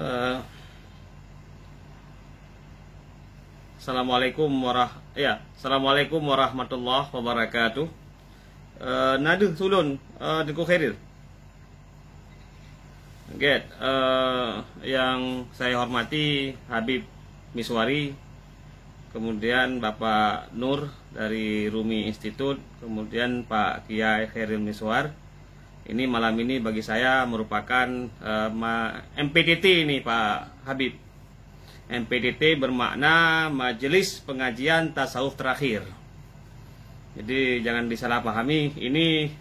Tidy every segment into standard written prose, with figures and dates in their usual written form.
Eh, Assalamualaikum warahmatullahi wabarakatuh. Nadu sulun dengku khairil. Yang saya hormati Habib Miswari, kemudian Bapak Nur dari Rumi Institute, kemudian Pak Kiai Khairil Miswar. Ini malam ini bagi saya merupakan MPDT ini Pak Habib. MPDT bermakna Majelis Pengajian Tasawuf Terakhir. Jadi jangan disalahpahami, ini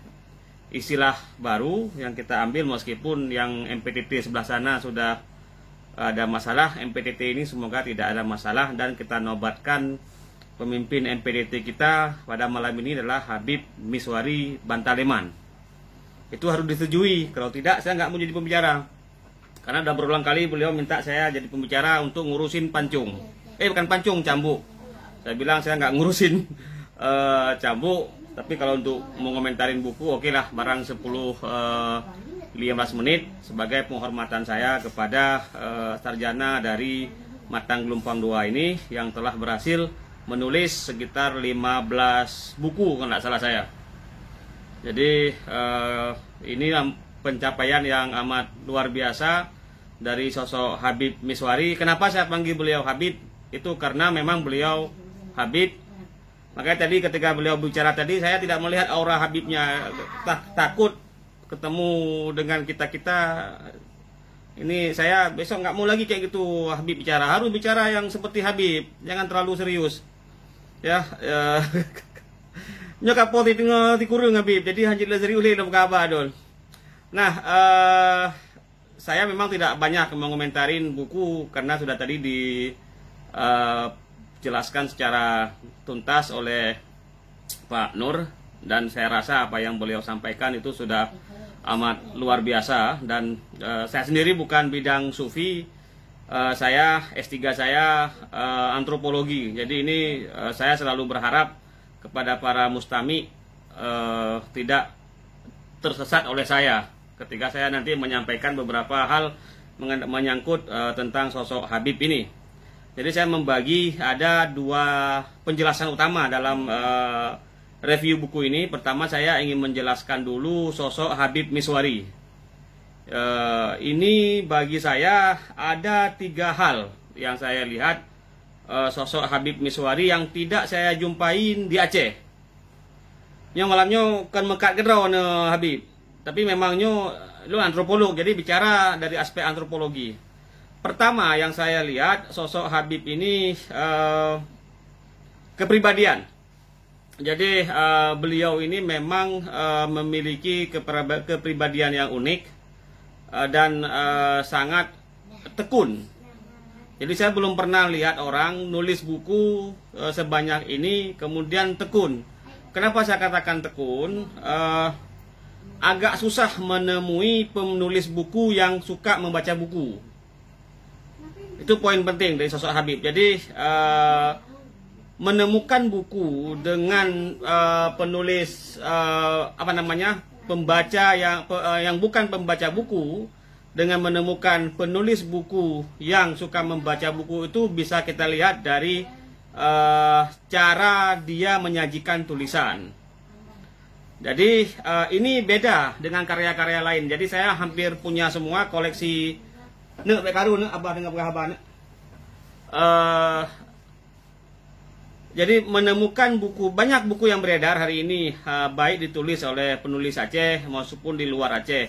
istilah baru yang kita ambil, meskipun yang MPDT sebelah sana sudah ada masalah. MPDT ini semoga tidak ada masalah, dan kita nobatkan pemimpin MPDT kita pada malam ini adalah Habib Miswari Bantaleman. Itu harus disetujui, kalau tidak saya nggak mau jadi pembicara. Karena udah berulang kali beliau minta saya jadi pembicara untuk ngurusin pancung. Bukan pancung, cambuk. Saya bilang saya nggak ngurusin cambuk, tapi kalau untuk mau ngomentarin buku, oke lah, barang 10-15 menit sebagai penghormatan saya kepada sarjana dari Matang Gelumpang 2 ini yang telah berhasil menulis sekitar 15 buku kalau nggak salah saya. Jadi ini pencapaian yang amat luar biasa dari sosok Habib Miswari. Kenapa saya panggil beliau Habib? Itu karena memang beliau Habib. Makanya tadi ketika beliau bicara tadi, saya tidak melihat aura Habibnya. Takut ketemu dengan kita-kita. Ini saya besok nggak mau lagi kayak gitu Habib bicara. Harus bicara yang seperti Habib. Jangan terlalu serius. Ya, nyokap poti tengah dikurung Habib. Jadi hanjit lah serius dalam kabar dol. Nah, saya memang tidak banyak mengomentarin buku karena sudah tadi dijelaskan secara tuntas oleh Pak Nur, dan saya rasa apa yang beliau sampaikan itu sudah amat luar biasa. Dan saya sendiri bukan bidang sufi, saya S3 saya antropologi. Jadi ini saya selalu berharap kepada para mustami tidak tersesat oleh saya ketika saya nanti menyampaikan beberapa hal menyangkut tentang sosok Habib ini. Jadi saya membagi ada 2 penjelasan utama dalam review buku ini. Pertama, saya ingin menjelaskan dulu sosok Habib Miswari. Ini bagi saya ada 3 hal yang saya lihat sosok Habib Miswari yang tidak saya jumpain di Aceh. Yang malamnya kan mekat gedraw Habib. Tapi memangnya lu antropolog, jadi bicara dari aspek antropologi. Pertama yang saya lihat sosok Habib ini kepribadian. Jadi beliau ini memang memiliki kepribadian yang unik dan sangat tekun. Jadi saya belum pernah lihat orang nulis buku sebanyak ini kemudian tekun. Kenapa saya katakan tekun? Agak susah menemui penulis buku yang suka membaca buku. Itu poin penting dari sosok Habib. Jadi menemukan buku dengan penulis pembaca yang bukan pembaca buku, dengan menemukan penulis buku yang suka membaca buku, itu bisa kita lihat dari cara dia menyajikan tulisan. Jadi ini beda dengan karya-karya lain. Jadi saya hampir punya semua koleksi abah dengan abah. Jadi menemukan banyak buku yang beredar hari ini, baik ditulis oleh penulis Aceh maupun di luar Aceh.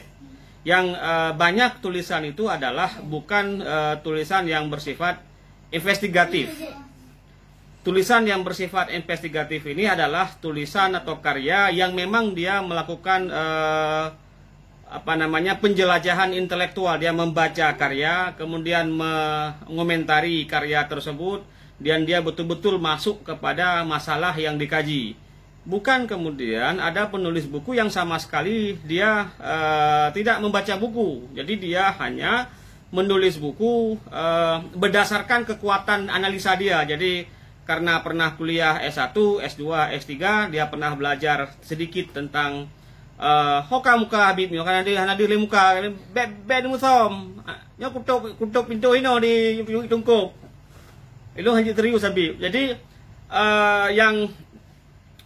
Yang banyak tulisan itu adalah bukan tulisan yang bersifat investigatif. Tulisan yang bersifat investigatif ini adalah tulisan atau karya yang memang dia melakukan penjelajahan intelektual. Dia membaca karya, kemudian mengomentari karya tersebut, dan dia betul-betul masuk kepada masalah yang dikaji. Bukan kemudian ada penulis buku yang sama sekali dia tidak membaca buku. Jadi dia hanya menulis buku berdasarkan kekuatan analisa dia. Jadi karena pernah kuliah S1, S2, S3, dia pernah belajar sedikit tentang hoka muka Habib nyo kana di muka bed musom nyo kutuk pintu ino di tungkup itu hanya serius Habib. Jadi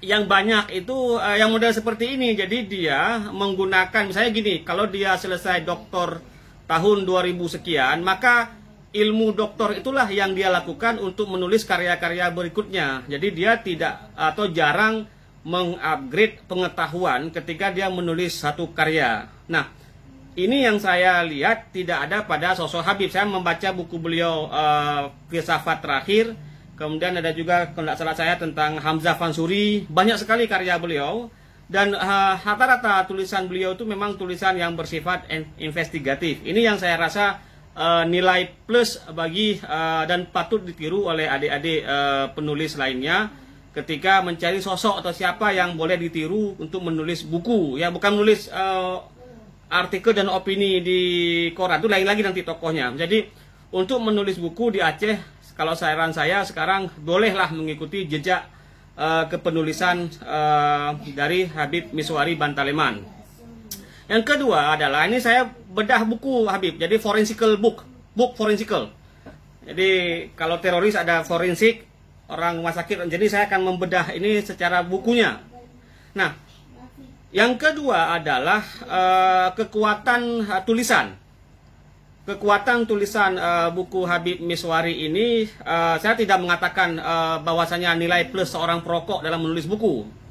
yang banyak itu yang model seperti ini. Jadi dia menggunakan misalnya gini, kalau dia selesai doktor tahun 2000 sekian, maka ilmu doktor itulah yang dia lakukan untuk menulis karya-karya berikutnya. Jadi dia tidak atau jarang mengupgrade pengetahuan ketika dia menulis satu karya. Nah, ini yang saya lihat tidak ada pada sosok Habib. Saya membaca buku beliau Filsafat Terakhir, kemudian ada juga kalau tidak salah saya tentang Hamzah Fansuri, banyak sekali karya beliau. Dan rata-rata tulisan beliau itu memang tulisan yang bersifat investigatif. Ini yang saya rasa nilai plus bagi dan patut ditiru oleh adik-adik penulis lainnya ketika mencari sosok atau siapa yang boleh ditiru untuk menulis buku. Ya, bukan menulis artikel dan opini di koran, itu lain lagi nanti tokohnya. Jadi untuk menulis buku di Aceh, kalau saran saya sekarang bolehlah mengikuti jejak kepenulisan dari Habib Miswari Bantaleman. Yang kedua adalah ini saya bedah buku Habib, jadi forensical book forensical. Jadi kalau teroris ada forensik, orang rumah sakit, jadi saya akan membedah ini secara bukunya. Nah, yang kedua adalah kekuatan tulisan. Kekuatan tulisan buku Habib Miswari ini, saya tidak mengatakan bahwasanya nilai plus seorang perokok dalam menulis buku.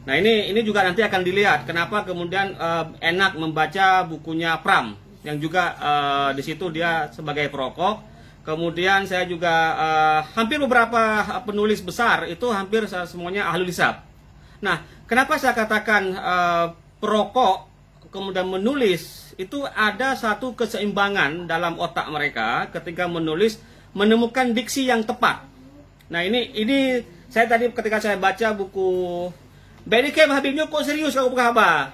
Nah, ini juga nanti akan dilihat kenapa kemudian enak membaca bukunya Pram yang juga di situ dia sebagai perokok. Kemudian saya juga hampir beberapa penulis besar itu hampir semuanya ahli hisab. Nah, kenapa saya katakan perokok kemudian menulis, itu ada satu keseimbangan dalam otak mereka ketika menulis, menemukan diksi yang tepat. Nah, ini saya tadi ketika saya baca buku Bedikem Habibnya kok serius kau buka apa?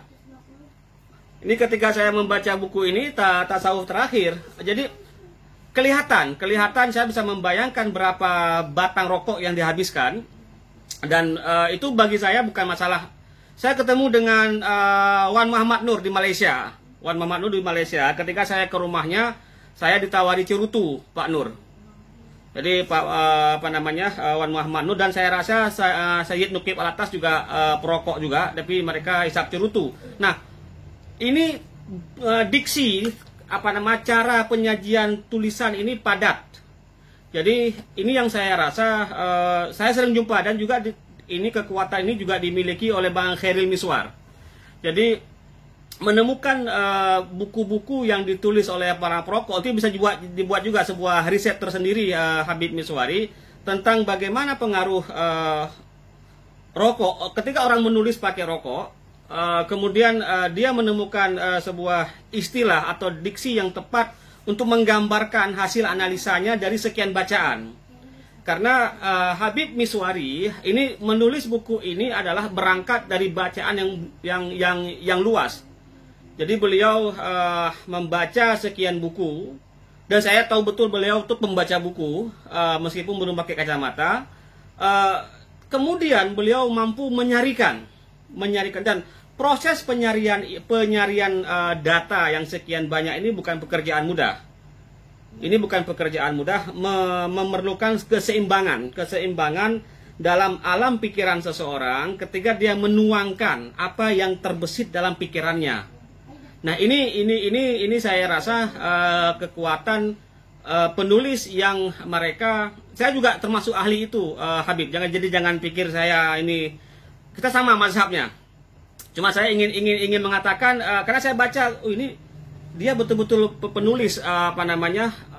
Ini ketika saya membaca buku ini Tasawuf Terakhir, jadi kelihatan saya bisa membayangkan berapa batang rokok yang dihabiskan. Dan itu bagi saya bukan masalah. Saya ketemu dengan Wan Muhammad Nur di Malaysia. Ketika saya ke rumahnya, saya ditawari cerutu Pak Nur. Jadi Wan Muhammad Nur, dan saya rasa Sayyid Nukib Alatas juga perokok juga, tapi mereka hisap cerutu. Nah, ini diksi cara penyajian tulisan ini padat. Jadi ini yang saya rasa saya sering jumpa, dan juga ini kekuatan ini juga dimiliki oleh Bang Khairil Miswar. Jadi menemukan buku-buku yang ditulis oleh para perokok itu bisa dibuat juga sebuah riset tersendiri Habib Miswari tentang bagaimana pengaruh rokok ketika orang menulis pakai rokok. Kemudian dia menemukan sebuah istilah atau diksi yang tepat untuk menggambarkan hasil analisanya dari sekian bacaan. Karena Habib Miswari ini menulis buku ini adalah berangkat dari bacaan yang luas. Jadi beliau membaca sekian buku, dan saya tahu betul beliau itu pembaca buku meskipun belum pakai kacamata. Kemudian beliau mampu menyarikan dan proses penyarian data yang sekian banyak ini bukan pekerjaan mudah. Ini bukan pekerjaan mudah, memerlukan keseimbangan dalam alam pikiran seseorang ketika dia menuangkan apa yang terbesit dalam pikirannya. Nah, ini saya rasa kekuatan penulis yang mereka, saya juga termasuk ahli itu, Habib. Jangan pikir saya ini kita sama mazhabnya. Cuma saya ingin mengatakan karena saya baca ini dia betul-betul penulis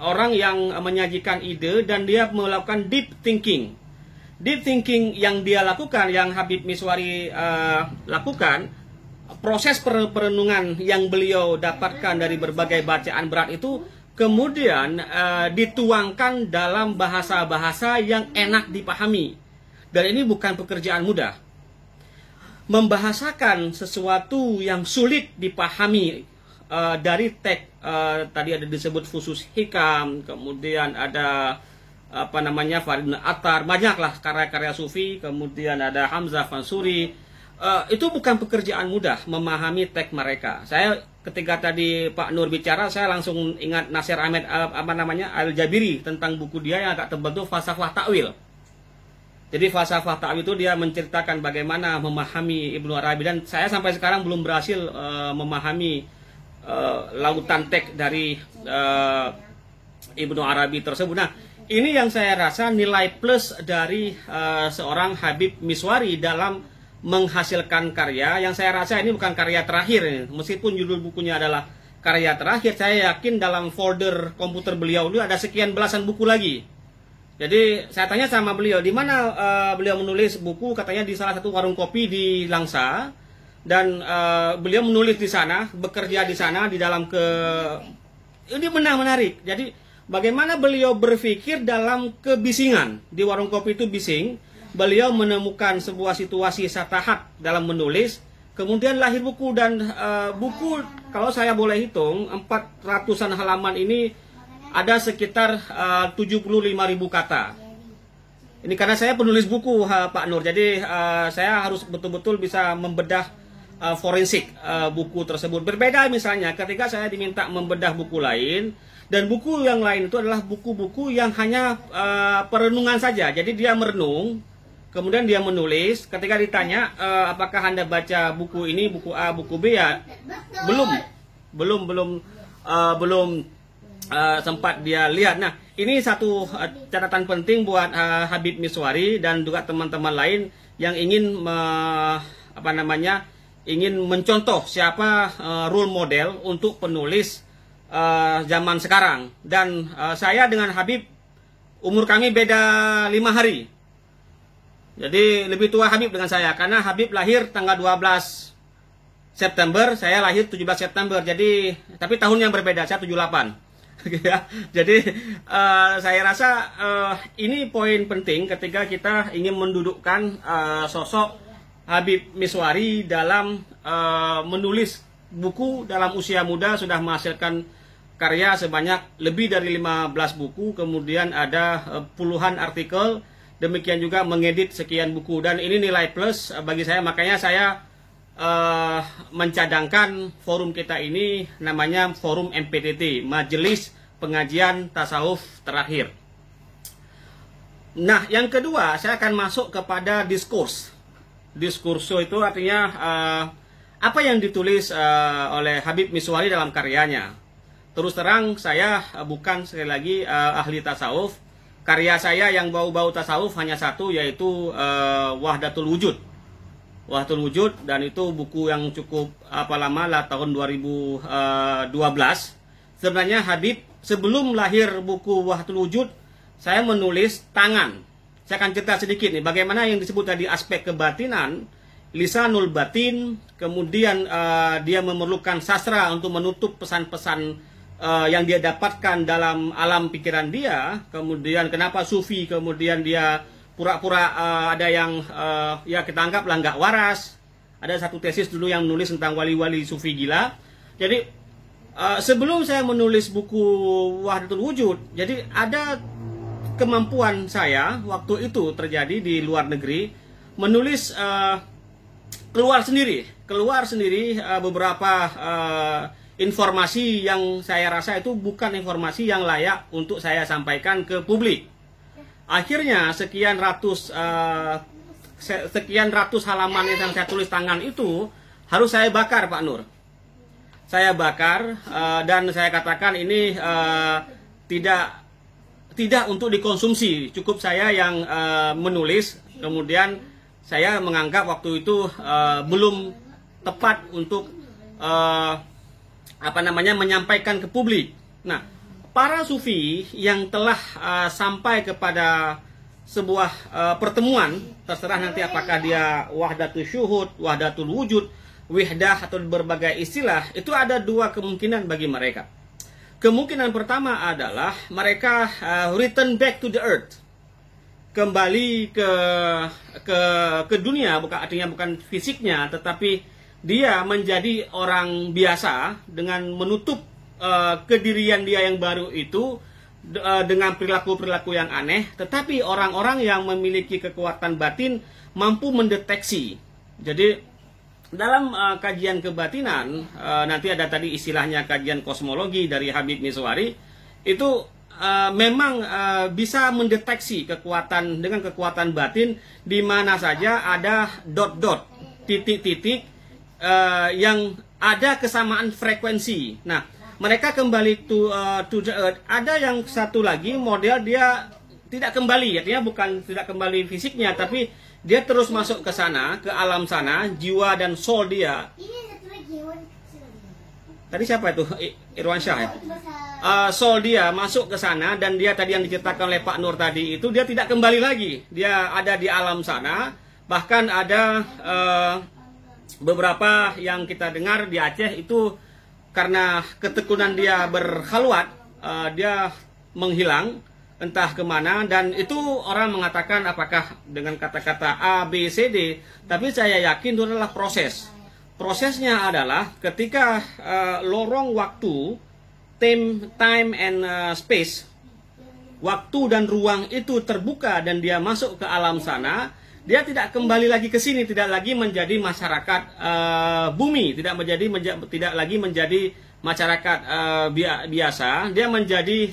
orang yang menyajikan ide, dan dia melakukan deep thinking yang dia lakukan, yang Habib Miswari lakukan. Proses perenungan yang beliau dapatkan dari berbagai bacaan berat itu kemudian dituangkan dalam bahasa-bahasa yang enak dipahami, dan ini bukan pekerjaan mudah. Membahasakan sesuatu yang sulit dipahami dari teks tadi ada disebut Fusus Hikam, kemudian ada Farid Attar, banyaklah karya-karya sufi, kemudian ada Hamzah Fansuri, itu bukan pekerjaan mudah memahami teks mereka. Saya ketika tadi Pak Nur bicara, saya langsung ingat Nasir Ahmed Al-Jabiri tentang buku dia yang agak tebal itu Falsafah Ta'wil. Jadi Falsafah Ta'wil itu dia menceritakan bagaimana memahami Ibnu Arabi, dan saya sampai sekarang belum berhasil memahami lautan teks dari Ibnu Arabi tersebut. Nah, ini yang saya rasa nilai plus dari seorang Habib Miswari dalam menghasilkan karya yang saya rasa ini bukan karya terakhir. Meskipun judul bukunya adalah karya terakhir, saya yakin dalam folder komputer beliau itu ada sekian belasan buku lagi. Jadi saya tanya sama beliau, di mana beliau menulis buku, katanya di salah satu warung kopi di Langsa, dan beliau menulis di sana, bekerja di sana di dalam ini menarik. Jadi bagaimana beliau berpikir dalam kebisingan, di warung kopi itu bising. Beliau menemukan sebuah situasi satahat dalam menulis, kemudian lahir buku, dan buku kalau saya boleh hitung 400-an halaman ini ada sekitar 75.000 kata. Ini karena saya penulis buku Pak Nur, jadi saya harus betul-betul bisa membedah forensik buku tersebut. Berbeda misalnya ketika saya diminta membedah buku lain, dan buku yang lain itu adalah buku-buku yang hanya perenungan saja. Jadi dia merenung, kemudian dia menulis. Ketika ditanya apakah Anda baca buku ini, buku A, buku B, ya belum sempat dia lihat. Nah, ini satu catatan penting buat Habib Miswari dan juga teman-teman lain yang ingin ingin mencontoh siapa role model untuk penulis zaman sekarang. Dan saya dengan Habib, umur kami beda 5 hari. Jadi lebih tua Habib dengan saya, karena Habib lahir tanggal 12 September, saya lahir 17 September. Jadi tapi tahun yang berbeda, saya 78. Jadi saya rasa ini poin penting ketika kita ingin mendudukkan sosok Habib Miswari dalam menulis buku. Dalam usia muda sudah menghasilkan karya sebanyak lebih dari 15 buku, kemudian ada puluhan artikel, demikian juga mengedit sekian buku, dan ini nilai plus bagi saya. Makanya saya mencadangkan forum kita ini namanya Forum MPTT, Majelis Pengajian Tasawuf Terakhir. Nah, yang kedua saya akan masuk kepada diskurs. Diskurso itu artinya apa yang ditulis oleh Habib Miswari dalam karyanya. Terus terang saya bukan sekali lagi ahli tasawuf. Karya saya yang bau-bau tasawuf hanya satu, yaitu Wahdatul Wujud. Wahdatul Wujud, dan itu buku yang cukup lama lah, tahun 2012. Sebenarnya Habib sebelum lahir buku Wahdatul Wujud, saya menulis tangan. Saya akan cerita sedikit nih bagaimana yang disebut tadi aspek kebatinan, lisanul batin, kemudian dia memerlukan sastra untuk menutup pesan-pesan yang dia dapatkan dalam alam pikiran dia. Kemudian kenapa sufi kemudian dia pura-pura ada yang ya kita anggaplah nggak waras. Ada satu tesis dulu yang menulis tentang wali-wali sufi gila. Jadi sebelum saya menulis buku Wahdatul Wujud, jadi ada kemampuan saya waktu itu terjadi di luar negeri menulis keluar sendiri beberapa informasi yang saya rasa itu bukan informasi yang layak untuk saya sampaikan ke publik. Akhirnya sekian ratus halaman yang saya tulis tangan itu harus saya bakar, Pak Nur. Saya bakar dan saya katakan ini tidak untuk dikonsumsi. Cukup saya yang menulis. Kemudian saya menganggap waktu itu belum tepat untuk menyampaikan ke publik. Nah, para sufi yang telah sampai kepada sebuah pertemuan, terserah nanti apakah dia wahdatul syuhud, wahdatul wujud, wihdah atau berbagai istilah, itu ada dua kemungkinan bagi mereka. Kemungkinan pertama adalah mereka return back to the earth, kembali ke dunia, bukan fisiknya, tetapi dia menjadi orang biasa dengan menutup kedirian dia yang baru itu dengan perilaku-perilaku yang aneh. Tetapi orang-orang yang memiliki kekuatan batin mampu mendeteksi. Jadi dalam kajian kebatinan, nanti ada tadi istilahnya kajian kosmologi dari Habib Miswari, itu memang bisa mendeteksi kekuatan dengan kekuatan batin di mana saja ada dot-dot, titik-titik yang ada kesamaan frekuensi. Nah, mereka kembali to the earth. Ada yang satu lagi model dia tidak kembali, artinya bukan tidak kembali fisiknya, tapi dia terus masuk ke sana, ke alam sana, jiwa dan soul dia. Tadi siapa itu? Irwan Syah ya? Soul dia masuk ke sana, dan dia tadi yang diceritakan oleh Pak Nur tadi itu, dia tidak kembali lagi. Dia ada di alam sana. Bahkan ada beberapa yang kita dengar di Aceh itu karena ketekunan dia berkhalwat, dia menghilang entah kemana, dan itu orang mengatakan apakah dengan kata-kata A, B, C, D, tapi saya yakin itu adalah proses. Prosesnya adalah ketika lorong waktu, time and space, waktu dan ruang itu terbuka dan dia masuk ke alam sana, dia tidak kembali lagi ke sini, tidak lagi menjadi masyarakat bumi, tidak lagi menjadi masyarakat biasa, dia menjadi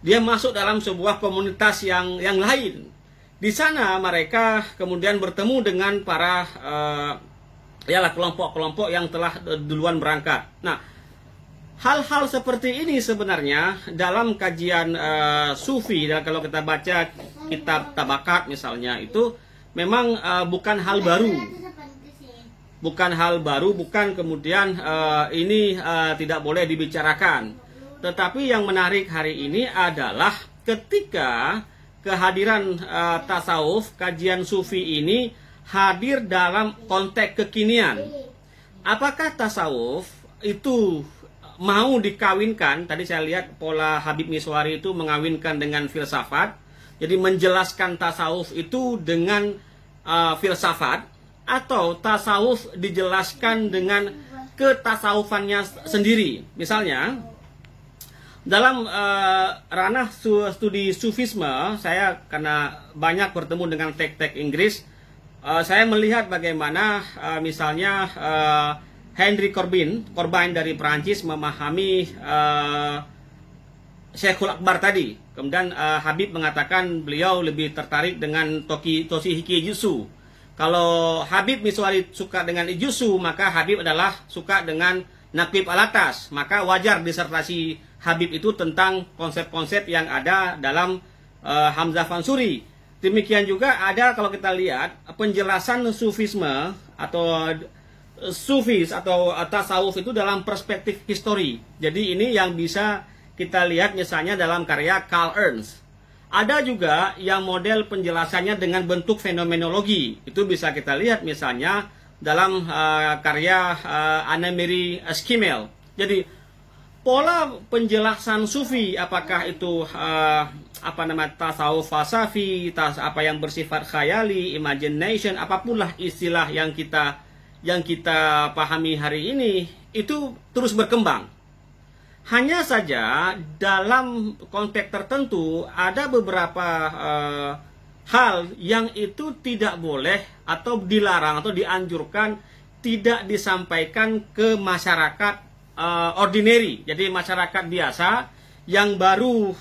dia masuk dalam sebuah komunitas yang lain. Di sana mereka kemudian bertemu dengan para kelompok-kelompok yang telah duluan berangkat. Nah, hal-hal seperti ini sebenarnya dalam kajian sufi, dan kalau kita baca kitab Tabakat misalnya, itu memang bukan hal baru. Bukan kemudian ini tidak boleh dibicarakan. Tetapi yang menarik hari ini adalah ketika kehadiran tasawuf, kajian sufi ini hadir dalam konteks kekinian. Apakah tasawuf itu mau dikawinkan? Tadi saya lihat pola Habib Miswari itu mengawinkan dengan filsafat. Jadi menjelaskan tasawuf itu dengan filsafat, atau tasawuf dijelaskan dengan ketasawufannya sendiri. Misalnya dalam ranah studi sufisme, saya karena banyak bertemu dengan teks-teks Inggris, saya melihat bagaimana misalnya Henry Corbin dari Perancis memahami Syekhul Akbar tadi. Kemudian Habib mengatakan beliau lebih tertarik dengan Toshihiko Ijutsu. Kalau Habib Miswari suka dengan Ijutsu, maka Habib adalah suka dengan Naqib Al-Atas. Maka wajar disertasi Habib itu tentang konsep-konsep yang ada dalam Hamzah Fansuri. Demikian juga ada, kalau kita lihat penjelasan sufisme atau sufis atau tasawuf itu dalam perspektif histori. Jadi ini yang bisa kita lihat misalnya dalam karya Carl Ernst. Ada juga yang model penjelasannya dengan bentuk fenomenologi. Itu bisa kita lihat misalnya dalam karya Anne-Marie Schimmel. Jadi pola penjelasan sufi, apakah itu tasawuf falsafi, apa yang bersifat khayali, imagination, apapun lah istilah yang kita pahami hari ini, itu terus berkembang. Hanya saja dalam konteks tertentu ada beberapa hal yang itu tidak boleh atau dilarang atau dianjurkan tidak disampaikan ke masyarakat ordinary. Jadi masyarakat biasa yang baru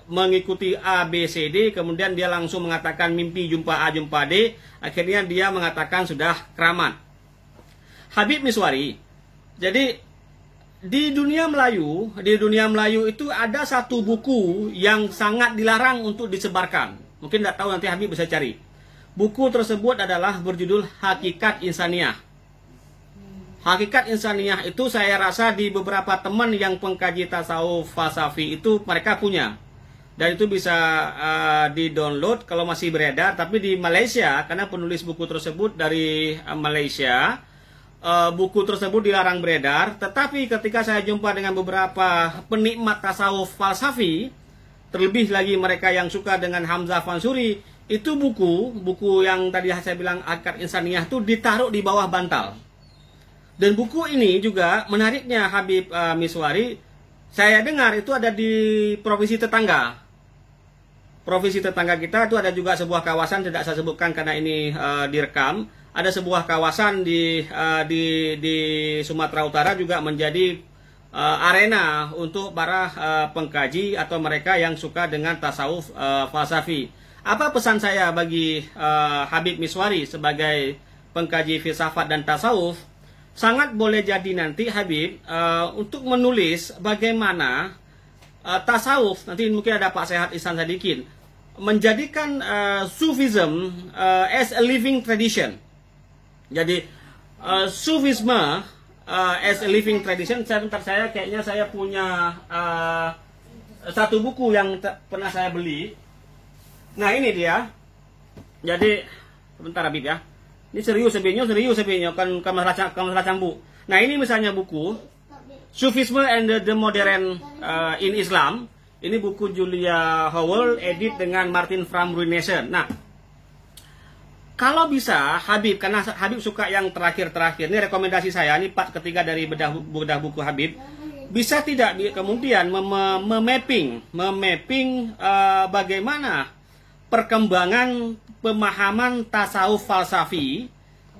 mengikuti A, B, C, D, kemudian dia langsung mengatakan mimpi jumpa A, jumpa D, akhirnya dia mengatakan sudah keramat. Habib Miswari, jadi di dunia Melayu itu ada satu buku yang sangat dilarang untuk disebarkan. Mungkin tidak tahu, nanti Habib bisa cari. Buku tersebut adalah berjudul Hakikat Insaniyah. Hakikat Insaniyah itu saya rasa di beberapa teman yang pengkaji tasawuf falsafi itu mereka punya. Dan itu bisa di-download kalau masih beredar. Tapi di Malaysia, karena penulis buku tersebut dari Malaysia, buku tersebut dilarang beredar. Tetapi ketika saya jumpa dengan beberapa penikmat tasawuf falsafi, terlebih lagi mereka yang suka dengan Hamzah Fansuri, itu buku yang tadi saya bilang Hakikat Insaniyah itu ditaruh di bawah bantal. Dan buku ini juga menariknya Habib Miswari, saya dengar itu ada di provinsi tetangga. Provinsi tetangga kita itu ada juga sebuah kawasan, tidak saya sebutkan karena ini direkam. ada sebuah kawasan di Sumatera Utara juga menjadi arena untuk para pengkaji atau mereka yang suka dengan tasawuf falsafi. Apa pesan saya bagi Habib Miswari sebagai pengkaji filsafat dan tasawuf? Sangat boleh jadi nanti Habib untuk menulis bagaimana tasawuf, nanti mungkin ada Pak Sehat Ihsan Sadikin, menjadikan Sufism as a living tradition. Jadi Sufisme as a living tradition. Sebentar, kayaknya saya punya satu buku yang pernah saya beli. Nah ini dia. Jadi sebentar Habib ya. Ini serius sebenarnya kan kamu cambu. Nah ini misalnya buku Sufisme and the Modern in Islam. Ini buku Julia Howell, edit dengan Martin Fram Ruination. Nah, kalau bisa Habib, karena Habib suka yang terakhir-terakhir, ini rekomendasi saya, ini part ketiga dari bedah buku Habib, bisa tidak kemudian memapping bagaimana perkembangan pemahaman tasawuf falsafi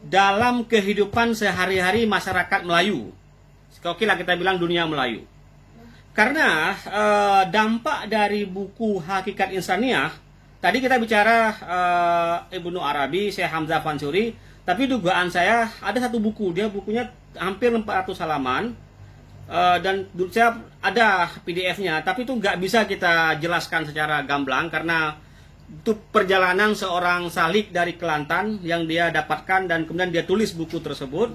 dalam kehidupan sehari-hari masyarakat Melayu. Oke lah kita bilang dunia Melayu. Karena dampak dari buku Hakikat Insaniyah, tadi kita bicara Ibnu Arabi, Syekh Hamzah Fansuri, tapi dugaan saya ada satu buku, dia bukunya hampir 400 halaman, dan saya ada PDF-nya, tapi itu nggak bisa kita jelaskan secara gamblang karena itu perjalanan seorang salik dari Kelantan yang dia dapatkan dan kemudian dia tulis buku tersebut.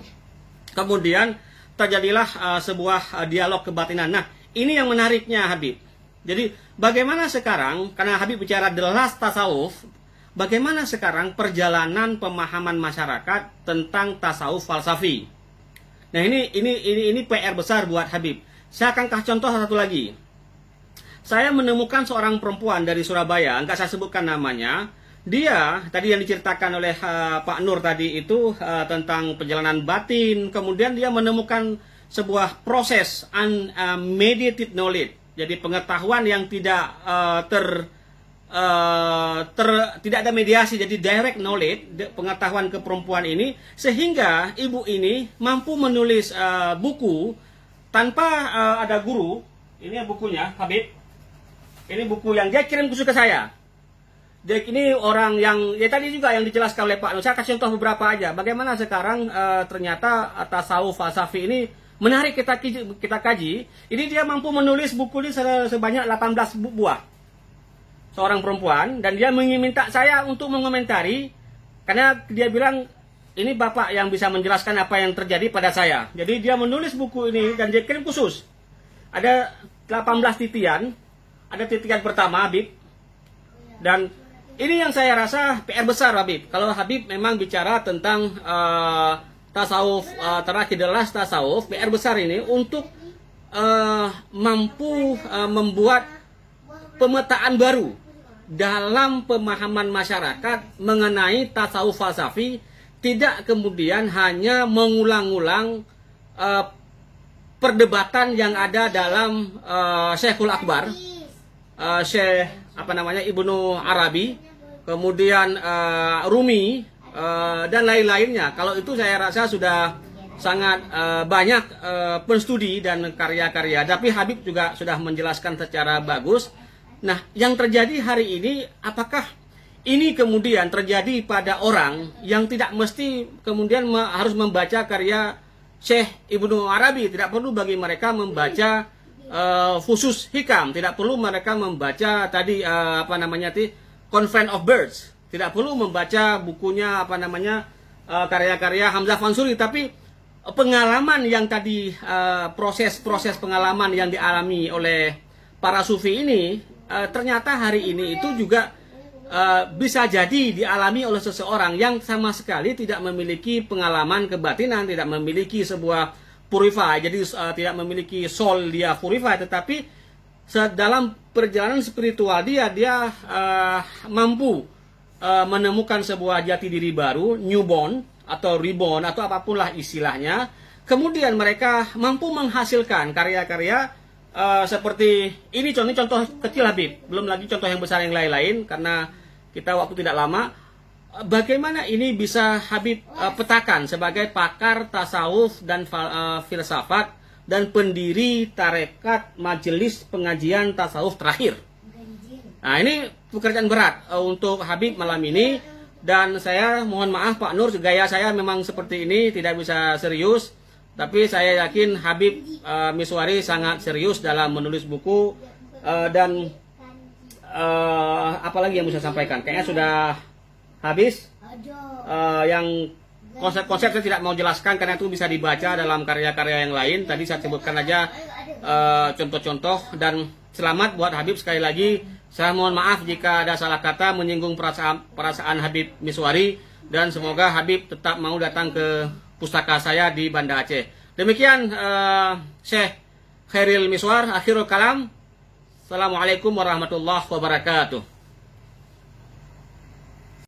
Kemudian terjadilah sebuah dialog kebatinan. Nah, ini yang menariknya Habib. Jadi bagaimana sekarang, karena Habib bicara the last tasawuf, bagaimana sekarang perjalanan pemahaman masyarakat tentang tasawuf falsafi. Nah ini PR besar buat Habib. Saya akan kasih contoh satu lagi. Saya menemukan seorang perempuan dari Surabaya, enggak saya sebutkan namanya. Dia, tadi yang diceritakan oleh Pak Nur tadi itu tentang perjalanan batin, kemudian dia menemukan sebuah proses unmediated knowledge, jadi pengetahuan yang tidak tidak ada mediasi, jadi direct knowledge, pengetahuan ke perempuan ini, sehingga ibu ini mampu menulis buku tanpa ada guru. Ini bukunya Habib, ini buku yang dia kirim khusus ke saya. Jadi ini orang yang ya tadi juga yang dijelaskan oleh Pak Nur. Saya kasih contoh beberapa aja. Bagaimana sekarang ternyata tasawuf falsafi ini menarik kita kaji. Ini dia mampu menulis buku ini sebanyak 18 buah. Seorang perempuan, dan dia meminta saya untuk mengomentari karena dia bilang ini Bapak yang bisa menjelaskan apa yang terjadi pada saya. Jadi dia menulis buku ini dan dia kirim khusus. Ada 18 titian. Ada titian pertama Habib. Dan ini yang saya rasa PR besar Habib. Kalau Habib memang bicara tentang tasawuf terakhir adalah tasawuf, PR besar ini untuk mampu membuat pemetaan baru dalam pemahaman masyarakat mengenai tasawuf falsafi, tidak kemudian hanya mengulang-ulang perdebatan yang ada dalam Syekhul Akbar, Syekh Ibnu Arabi, kemudian Rumi, dan lain-lainnya. Kalau itu saya rasa sudah sangat banyak penstudi dan karya-karya. Tapi Habib juga sudah menjelaskan secara bagus. Nah, yang terjadi hari ini, apakah ini kemudian terjadi pada orang yang tidak mesti kemudian harus membaca karya Syekh Ibnu Arabi? Tidak perlu bagi mereka membaca Fusus Hikam, tidak perlu mereka membaca tadi Conference of Birds, tidak perlu membaca bukunya karya-karya Hamzah Fansuri, tapi pengalaman yang tadi proses pengalaman yang dialami oleh para sufi ini ternyata hari ini itu juga bisa jadi dialami oleh seseorang yang sama sekali tidak memiliki pengalaman kebatinan, tidak memiliki sebuah purify, jadi tidak memiliki soul dia purify, tetapi dalam perjalanan spiritual dia mampu menemukan sebuah jati diri baru, newborn atau reborn atau apapun lah istilahnya. Kemudian mereka mampu menghasilkan karya-karya seperti ini. Contoh kecil Habib, belum lagi contoh yang besar yang lain-lain karena kita waktu tidak lama. bagaimana ini bisa Habib petakan sebagai pakar tasawuf dan filsafat dan pendiri tarekat Majelis Pengajian Tasawuf Terakhir. Nah, ini pekerjaan berat untuk Habib malam ini, dan saya mohon maaf Pak Nur, gaya saya memang seperti ini, tidak bisa serius, tapi saya yakin Habib Miswari sangat serius dalam menulis buku, dan apalagi yang bisa sampaikan, kayaknya sudah habis. Yang konsep-konsep saya tidak mau jelaskan karena itu bisa dibaca dalam karya-karya yang lain. Tadi saya sebutkan aja contoh-contoh, dan selamat buat Habib sekali lagi. Saya mohon maaf jika ada salah kata menyinggung perasaan Habib Miswari, dan semoga Habib tetap mau datang ke pustaka saya di Banda Aceh. Demikian Syekh Khairil Miswar, akhirul kalam. Assalamualaikum warahmatullahi wabarakatuh.